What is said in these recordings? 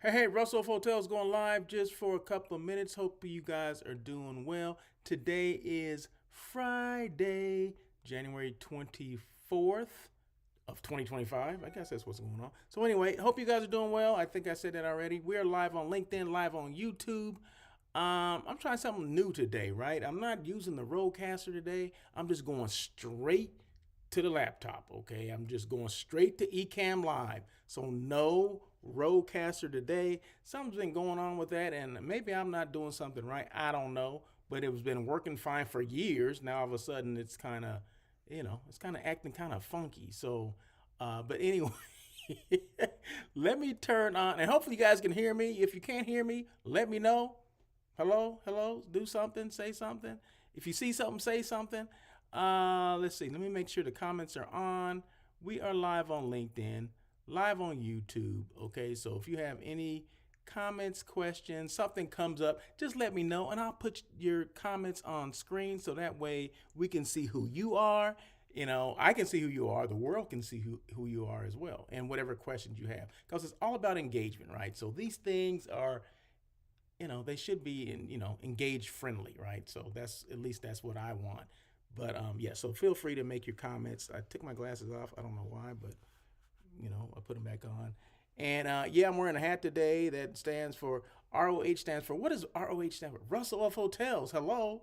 Hey, Russell Hotels going live just for a couple of minutes. Hope you guys are doing well. Today is Friday, January 24th of 2025. I guess that's what's going on. So anyway, hope you guys are doing well. I think I said that already. We are live on LinkedIn, live on YouTube. I'm trying something new today, right? I'm not using the Rodecaster today. I'm just going straight to the laptop, okay? I'm just going straight to Ecamm Live. So no Rodecaster today. Something's been going on with that, and maybe I'm not doing something right. I don't know, but it was been working fine for years. Now all of a sudden it's kind of, it's kind of acting kind of funky. So, but anyway. Let me turn on, and hopefully you guys can hear me. If you can't hear me, let me know. Hello, hello, do something, say something. If you see something, say something. Let's see. Let me make sure the comments are on. We are live on LinkedIn, live on YouTube. Okay, so if you have any comments, questions, something comes up, just let me know, and I'll put your comments on screen so that way we can see who you are. I can see who you are. The world can see who you are as well, and whatever questions you have, because it's all about engagement, right? So these things are they should be engage friendly, right? So that's at least that's what I want. But yeah, so feel free to make your comments. I took my glasses off. I don't know why, but I put them back on. And yeah, I'm wearing a hat today that stands for ROH. Stands for, what does ROH stand for? Russell of Hotels. Hello.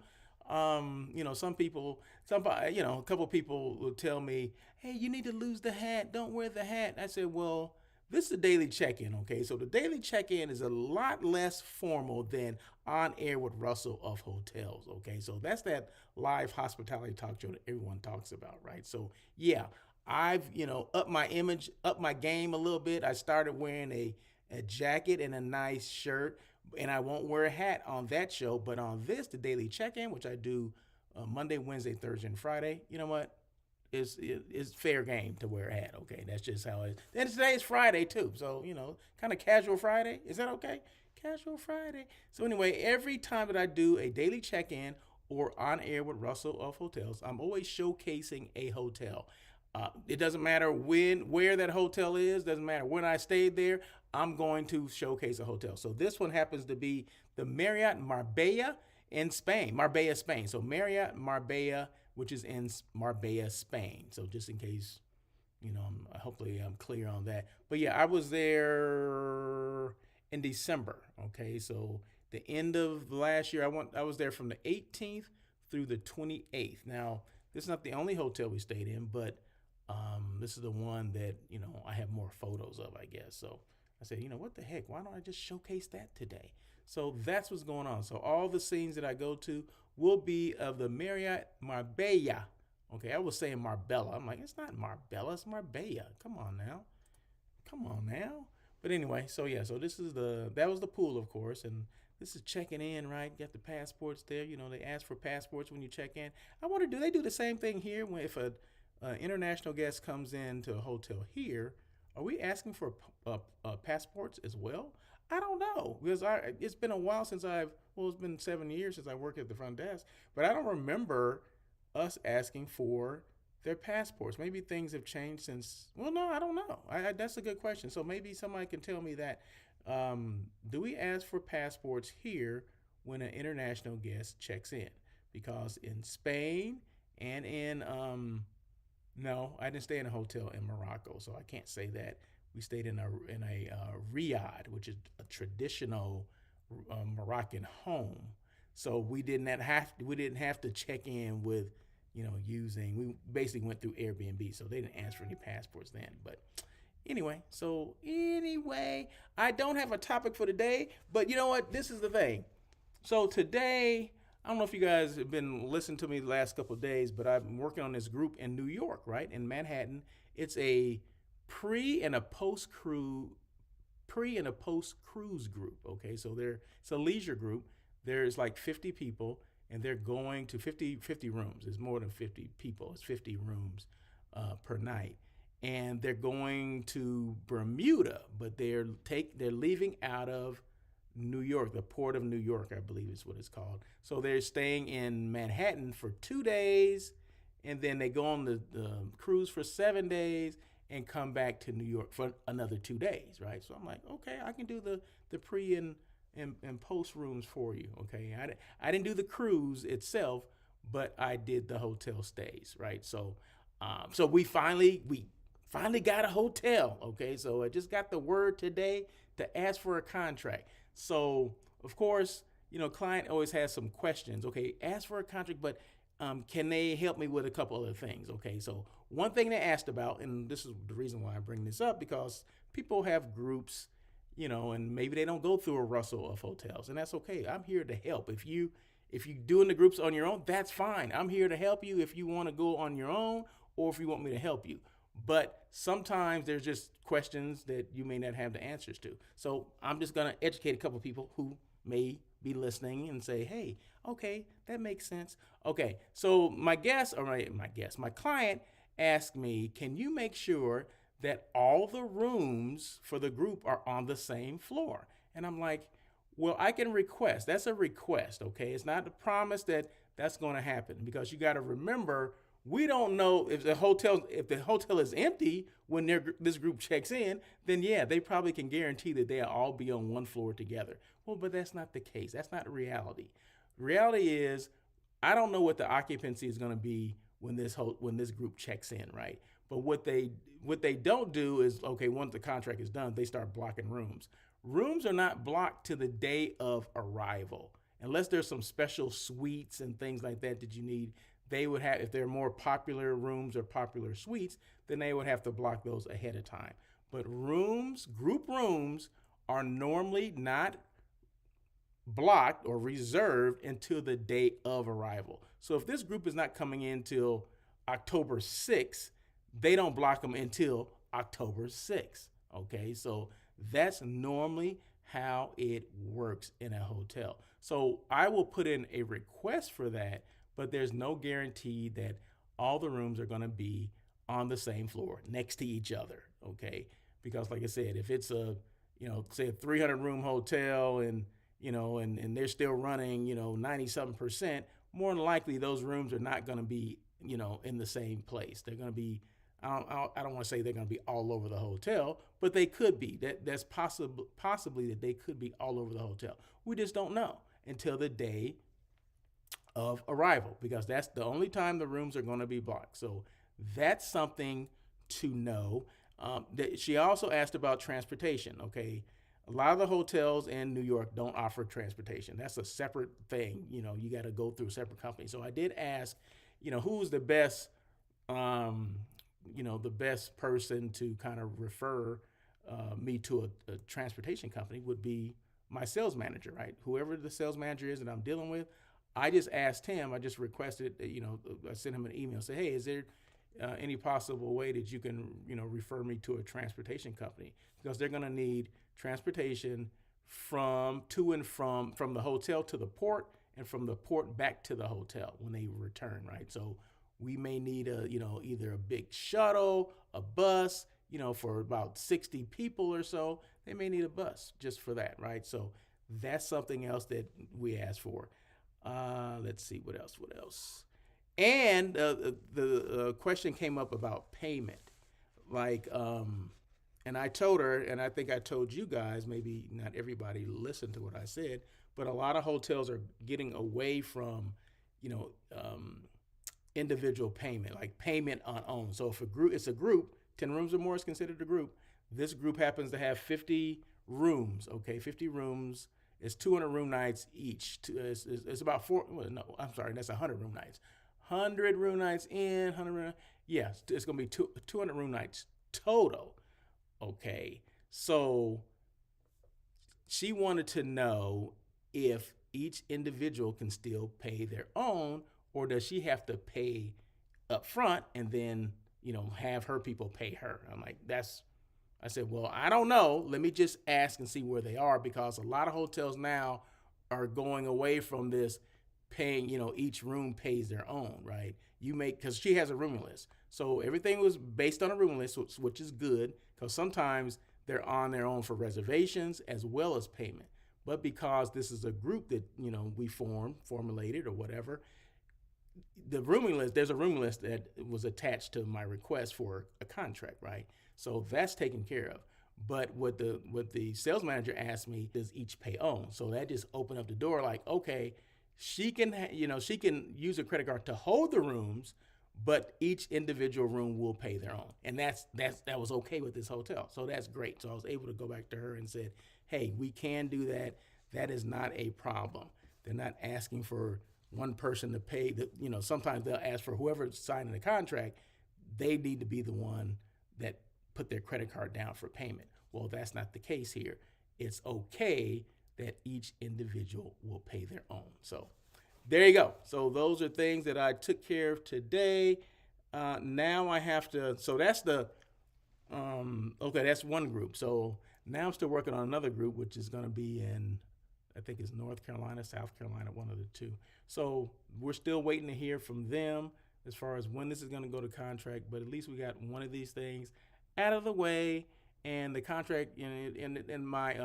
Some people, a couple people will tell me, hey, you need to lose the hat. Don't wear the hat. I said, well, this is a daily check-in, okay? So the daily check-in is a lot less formal than On Air with Russell of Hotels, okay? So that's that live hospitality talk show that everyone talks about, right? So yeah, I've upped my image, up my game a little bit. I started wearing a jacket and a nice shirt, and I won't wear a hat on that show. But on this, the daily check-in, which I do Monday, Wednesday, Thursday, and Friday, you know what? It's fair game to wear a hat. Okay, that's just how it is. Then today is Friday too, so kind of casual Friday. Is that okay? Casual Friday. So anyway, every time that I do a daily check-in or On Air with Russell of Hotels, I'm always showcasing a hotel. It doesn't matter where that hotel is. Doesn't matter when I stayed there. I'm going to showcase a hotel. So this one happens to be the Marriott Marbella in Spain, Marbella, Spain. So Marriott Marbella, which is in Marbella, Spain. So just in case, hopefully I'm clear on that. But yeah, I was there in December. Okay, so the end of last year, I was there from the 18th through the 28th. Now, this is not the only hotel we stayed in, but this is the one that I have more photos of, I guess. So I said, what the heck? Why don't I just showcase that today? So that's what's going on. So all the scenes that I go to will be of the Marriott Marbella. Okay, I was saying Marbella. I'm like, it's not Marbella, it's Marbella. Come on now. Come on now. But anyway, so yeah, so that was the pool, of course, and this is checking in, right? Got the passports there. They ask for passports when you check in. I wonder, do they do the same thing here when if a international guest comes into a hotel here? Are we asking for passports as well? I don't know because it's been a while since it's been 7 years since I worked at the front desk, but I don't remember us asking for their passports. Maybe things have changed since. Well, no, I don't know. That's a good question. So maybe somebody can tell me that. Do we ask for passports here when an international guest checks in? Because in Spain and in no, I didn't stay in a hotel in Morocco, so I can't say that. We stayed in a riad, which is a traditional Moroccan home. So we didn't have to check in with using. We basically went through Airbnb, so they didn't ask for any passports then. But anyway, I don't have a topic for today, but you know what? This is the thing. So today, I don't know if you guys have been listening to me the last couple of days, but I've been working on this group in New York, right? In Manhattan. It's a pre and a post cruise group. Okay, so it's a leisure group. There's like 50 people, and they're going to 50 rooms. It's more than 50 people. It's 50 rooms per night, and they're going to Bermuda, but they're leaving out of New York, the port of New York, I believe is what it's called. So they're staying in Manhattan for 2 days, and then they go on the cruise for 7 days, and come back to New York for another 2 days, right? So I'm like, okay, I can do the pre and post rooms for you, okay? I didn't do the cruise itself, but I did the hotel stays, right? So we finally got a hotel, okay? So I just got the word today to ask for a contract. So of course, client always has some questions. Okay, ask for a contract, but can they help me with a couple other things? Okay, so one thing they asked about, and this is the reason why I bring this up, because people have groups, and maybe they don't go through a rustle of hotels, and that's okay. I'm here to help. If you doing the groups on your own, that's fine. I'm here to help you if you want to go on your own or if you want me to help you. But sometimes there's just questions that you may not have the answers to. So I'm just going to educate a couple of people who may be listening and say, hey, okay, that makes sense. Okay, so my client asked me, can you make sure that all the rooms for the group are on the same floor? And I'm like, well, I can request. That's a request, okay? It's not a promise that that's going to happen, because you got to remember, we don't know if the hotel is empty when this group checks in. Then yeah, they probably can guarantee that they'll all be on one floor together. Well, but that's not the case. That's not reality. Reality is, I don't know what the occupancy is going to be when this group checks in, right? But what they don't do is, okay, once the contract is done, they start blocking rooms. Rooms are not blocked to the day of arrival, unless there's some special suites and things like that you need. They would have, if they're more popular rooms or popular suites, then they would have to block those ahead of time. But group rooms, are normally not blocked or reserved until the day of arrival. So if this group is not coming in till October 6th, they don't block them until October 6th. Okay, so that's normally how it works in a hotel. So I will put in a request for that, but there's no guarantee that all the rooms are going to be on the same floor next to each other. Okay, because like I said, if it's say a 300 room hotel and they're still running 90-something%, more than likely those rooms are not going to be in the same place. They're going to be, I don't want to say they're going to be all over the hotel, but they could be. That's possibly that they could be all over the hotel. We just don't know until the day of arrival, because that's the only time the rooms are going to be blocked. So that's something to know. She also asked about transportation. Okay, a lot of the hotels in New York don't offer transportation. That's a separate thing. You got to go through a separate company. So I did ask, who's the best, the best person to kind of refer me to a transportation company would be my sales manager, right? Whoever the sales manager is that I'm dealing with, I just asked him, I just requested, I sent him an email, say, hey, is there any possible way that you can, refer me to a transportation company? Because they're going to need transportation from the hotel to the port, and from the port back to the hotel when they return, right? So we may need either a big shuttle, a bus, for about 60 people or so. They may need a bus just for that, right? So that's something else that we asked for. Let's see, what else? And the question came up about payment. And I told her, and I think I told you guys, maybe not everybody listened to what I said, but a lot of hotels are getting away from, individual payment, like payment on own. So if it's a group, 10 rooms or more is considered a group. This group happens to have 50 rooms, okay, 50 rooms. It's 200 room nights each. It's about that's 100 room nights. 100 room nights in, 100 room, yes, it's going to be 200 room nights total. Okay, so she wanted to know if each individual can still pay their own, or does she have to pay up front and then, have her people pay her? I'm like, I said, well, I don't know. Let me just ask and see where they are, because a lot of hotels now are going away from this paying, each room pays their own, right? Because she has a room list. So everything was based on a room list, which is good, because sometimes they're on their own for reservations as well as payment. But because this is a group that, we formulated or whatever, the rooming list, there's a rooming list that was attached to my request for a contract, right? So that's taken care of. But what the sales manager asked me is each pay own. So that just opened up the door. Like, okay, she can she can use a credit card to hold the rooms, but each individual room will pay their own, and that was okay with this hotel. So that's great. So I was able to go back to her and said, hey, we can do that. That is not a problem. They're not asking for one person to pay. Sometimes they'll ask for whoever's signing the contract. They need to be the one that put their credit card down for payment. Well, that's not the case here. It's okay that each individual will pay their own. So there you go. So those are things that I took care of today. Now I have to, so that's that's one group. So now I'm still working on another group, which is going to be in, I think it's North Carolina, South Carolina, one of the two. So we're still waiting to hear from them as far as when this is going to go to contract, but at least we got one of these things out of the way. And the contract, and my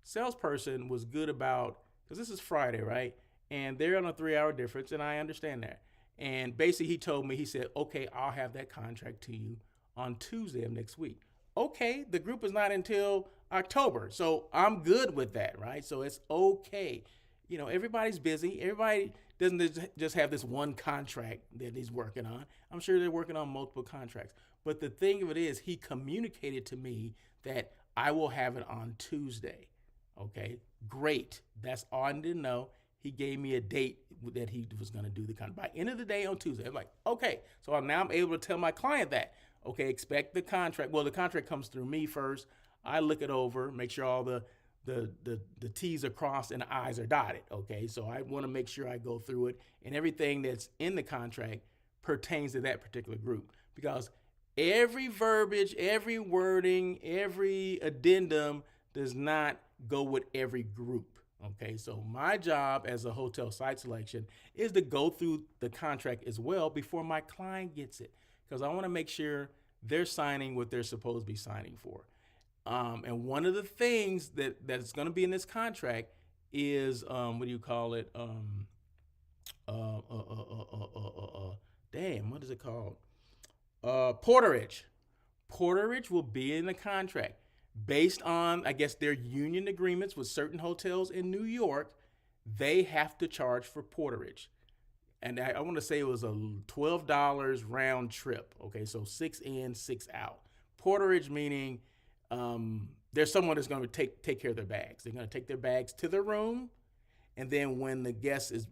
salesperson was good about, because this is Friday, right? And they're on a 3-hour difference, and I understand that. And basically he told me, he said, okay, I'll have that contract to you on Tuesday of next week. Okay, the group is not until October, so I'm good with that, right? So it's okay. Everybody's busy. Everybody doesn't just have this one contract that he's working on. I'm sure they're working on multiple contracts. But the thing of it is, he communicated to me that I will have it on Tuesday. Okay, great. That's all I need to know. He gave me a date that he was going to do the contract by end of the day on Tuesday. I'm like, okay. So now I'm able to tell my client that, okay, expect the contract. Well, the contract comes through me first. I look it over, make sure all the T's are crossed and the I's are dotted. Okay, so I want to make sure I go through it and everything that's in the contract pertains to that particular group, because every verbiage, every wording, every addendum does not go with every group. Okay, so my job as a hotel site selection is to go through the contract as well before my client gets it, because I want to make sure they're signing what they're supposed to be signing for. And one of the things that's going to be in this contract is what do you call it? What is it called? Porterage. Porterage will be in the contract based on, I guess, their union agreements with certain hotels in New York. They have to charge for porterage. And I want to say it was a $12 round trip. Okay, so 6 in, 6 out. Porterage meaning there's someone that's going to take care of their bags. They're going to take their bags to their room, and then when the guest is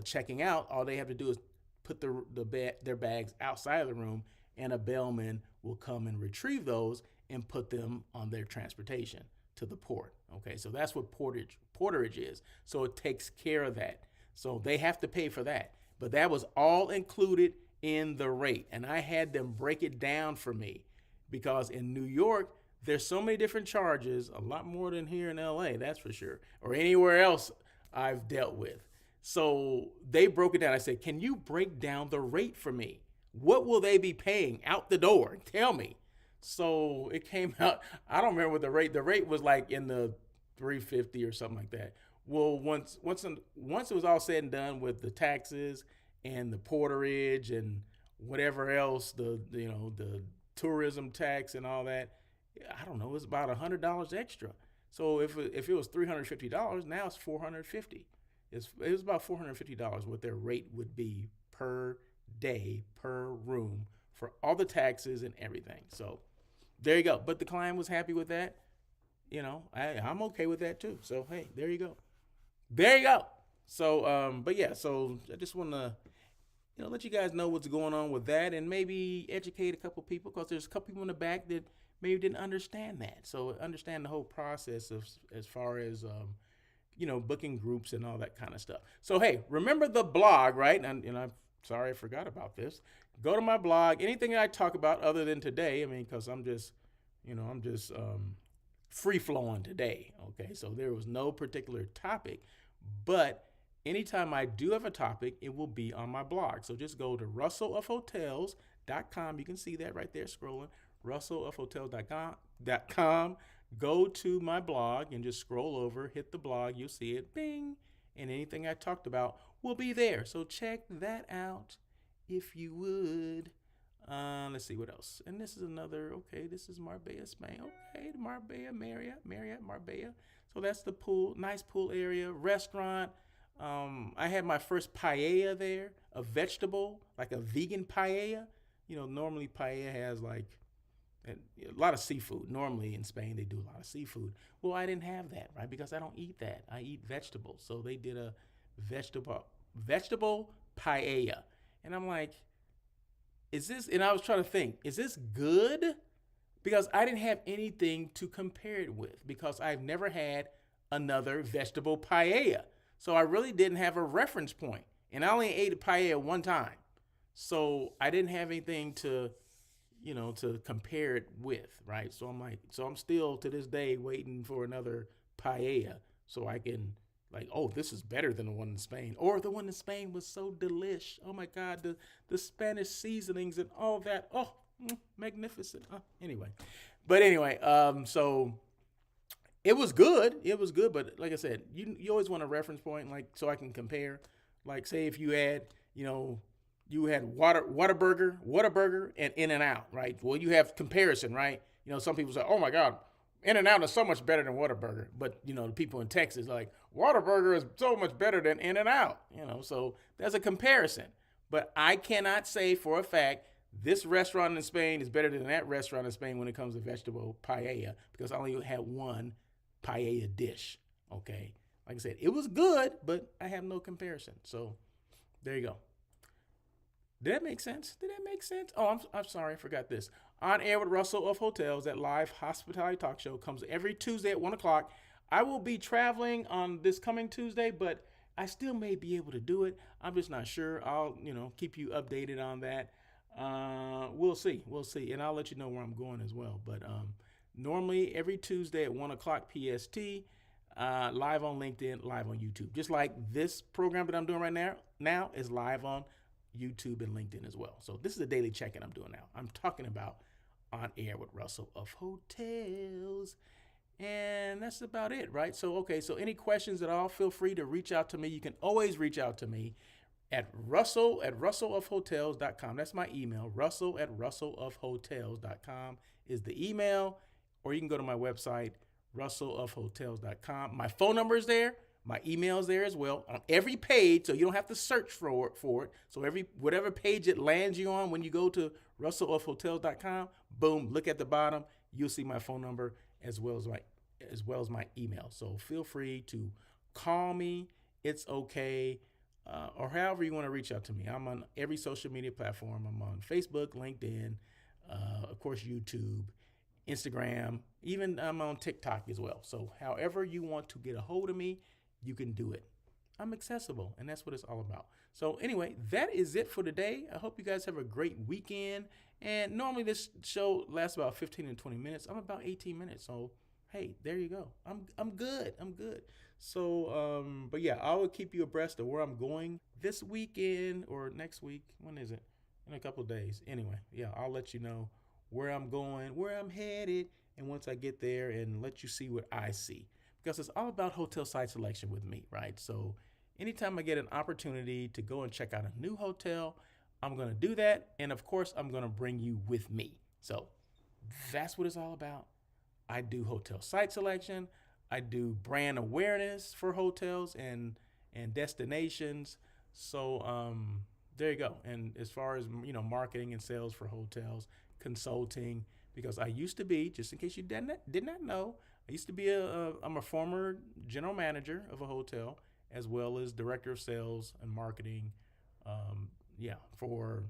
checking out, all they have to do is put their bags outside of the room, and a bellman will come and retrieve those and put them on their transportation to the port. Okay, so that's what porterage is. So it takes care of that. So they have to pay for that. But that was all included in the rate. And I had them break it down for me, because in New York, there's so many different charges, a lot more than here in LA, that's for sure, or anywhere else I've dealt with. So they broke it down. I said, can you break down the rate for me? What will they be paying out the door? Tell me. So it came out, I don't remember what the rate was like in the $350 or something like that. Well, once it was all said and done with the taxes and the porterage and whatever else, the tourism tax and all that, I don't know, it was about $100 extra. So if it was $350, now it's $450. It was about $450 what their rate would be per day, per room, for all the taxes and everything. So there you go. But the client was happy with that. I'm okay with that too. So hey, there you go. There you go. So but yeah, so I just want to let you guys know what's going on with that, and maybe educate a couple people, because there's a couple people in the back that maybe didn't understand that. So understand the whole process of as far as booking groups and all that kind of stuff. So hey, remember the blog, right? And I'm sorry I forgot about this. Go to my blog. Anything I talk about other than today, because I'm just free flowing today. Okay, so there was no particular topic, but anytime I do have a topic, it will be on my blog. So just go to russellofhotels.com. You can see that right there scrolling. russellofhotels.com. Go to my blog and just scroll over, hit the blog. You'll see it. Bing. and anything I talked about will be there. So check that out if you would. Let's see what else. And this is another, okay, this is Marbella, Spain. Okay, Marbella, Marriott, Marbella. So that's the pool, nice pool area, restaurant. I had my first paella there, a vegetable, like a vegan paella. Normally paella has like a lot of seafood. Normally in Spain, they do a lot of seafood. Well, I didn't have that, right? Because I don't eat that. I eat vegetables. So they did a vegetable paella. And I'm like, and I was trying to think, is this good? Because I didn't have anything to compare it with because I've never had another vegetable paella. So I really didn't have a reference point. And I only ate a paella one time. So I didn't have anything to compare it with, right? So I'm still to this day waiting for another paella so I can this is better than the one in Spain. Or the one in Spain was so delish. Oh my God, the Spanish seasonings and all that. Oh, magnificent. Anyway, so it was good. It was good, but like I said, you always want a reference point, so I can compare. Like say if you had, you had Whataburger and In-N-Out, right? Well, you have comparison, right? Some people say, oh my God, In-N-Out is so much better than Whataburger. But, the people in Texas are like, Whataburger is so much better than In-N-Out. So there's a comparison. But I cannot say for a fact this restaurant in Spain is better than that restaurant in Spain when it comes to vegetable paella because I only had one paella dish, okay? Like I said, it was good, but I have no comparison. So there you go. Did that make sense? Oh, I'm sorry. I forgot this. On Air with Russell of Hotels, that live hospitality talk show comes every Tuesday at 1 o'clock. I will be traveling on this coming Tuesday, but I still may be able to do it. I'm just not sure. I'll, keep you updated on that. We'll see. And I'll let you know where I'm going as well. But normally every Tuesday at 1 o'clock PST, live on LinkedIn, live on YouTube. Just like this program that I'm doing right now is live on YouTube and LinkedIn as well. So this is a daily check-in I'm doing now. I'm talking about On Air with Russell of Hotels. And that's about it, right? So any questions at all, feel free to reach out to me. You can always reach out to me at russellofhotels.com. That's my email. russellofhotels.com is the email. Or you can go to my website, russellofhotels.com. My phone number is there. My email is there as well on every page, so you don't have to search for it. So whatever page it lands you on when you go to russellofhotels.com, boom, look at the bottom. You'll see my phone number as well as my email. So feel free to call me. It's okay, or however you want to reach out to me. I'm on every social media platform. I'm on Facebook, LinkedIn, of course YouTube, Instagram. Even I'm on TikTok as well. So however you want to get a hold of me, you can do it. I'm accessible, and that's what it's all about. So anyway, that is it for today. I hope you guys have a great weekend. And normally this show lasts about 15 and 20 minutes. I'm about 18 minutes. So, hey, there you go. I'm good. So, but yeah, I will keep you abreast of where I'm going this weekend or next week. When is it? In a couple of days. Anyway, yeah, I'll let you know where I'm going, where I'm headed. And once I get there and let you see what I see. Because it's all about hotel site selection with me, right? So anytime I get an opportunity to go and check out a new hotel, I'm going to do that. And of course, I'm going to bring you with me. So that's what it's all about. I do hotel site selection. I do brand awareness for hotels and destinations. So there you go. And as far as, marketing and sales for hotels, consulting, because I used to be, just in case you did not know, I used to be I'm a former general manager of a hotel, as well as director of sales and marketing. For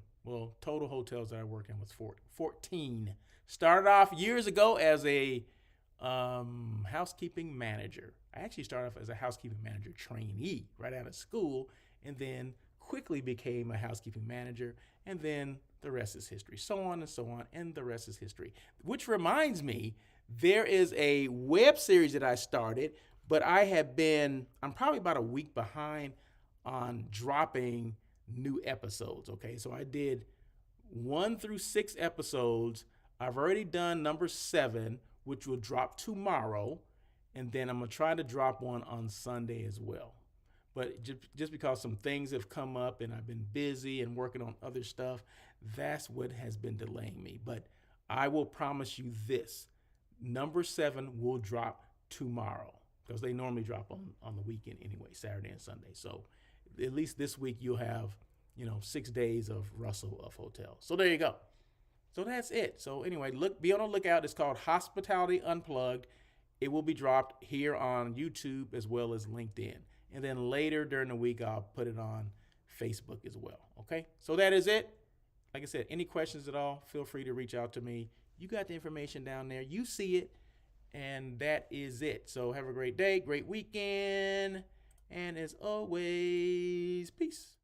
total hotels that I work in was 14. Started off years ago as a housekeeping manager. I actually started off as a housekeeping manager trainee right out of school, and then quickly became a housekeeping manager, and then the rest is history. So on and so on, and the rest is history. Which reminds me, there is a web series that I started, but I'm probably about a week behind on dropping new episodes, okay? So I did 1 through 6 episodes. I've already done number 7, which will drop tomorrow, and then I'm going to try to drop one on Sunday as well. But just because some things have come up and I've been busy and working on other stuff, that's what has been delaying me. But I will promise you this: number 7 will drop tomorrow because they normally drop on the weekend anyway, Saturday and Sunday. So at least this week you'll have 6 days of Russell of Hotel. So there you go. So that's it. So anyway, be on the lookout. It's called Hospitality Unplugged. It will be dropped here on YouTube as well as LinkedIn. And then later during the week, I'll put it on Facebook as well. Okay, so that is it. Like I said, any questions at all, feel free to reach out to me. You got the information down there. You see it. And that is it. So have a great day, great weekend. And as always, peace.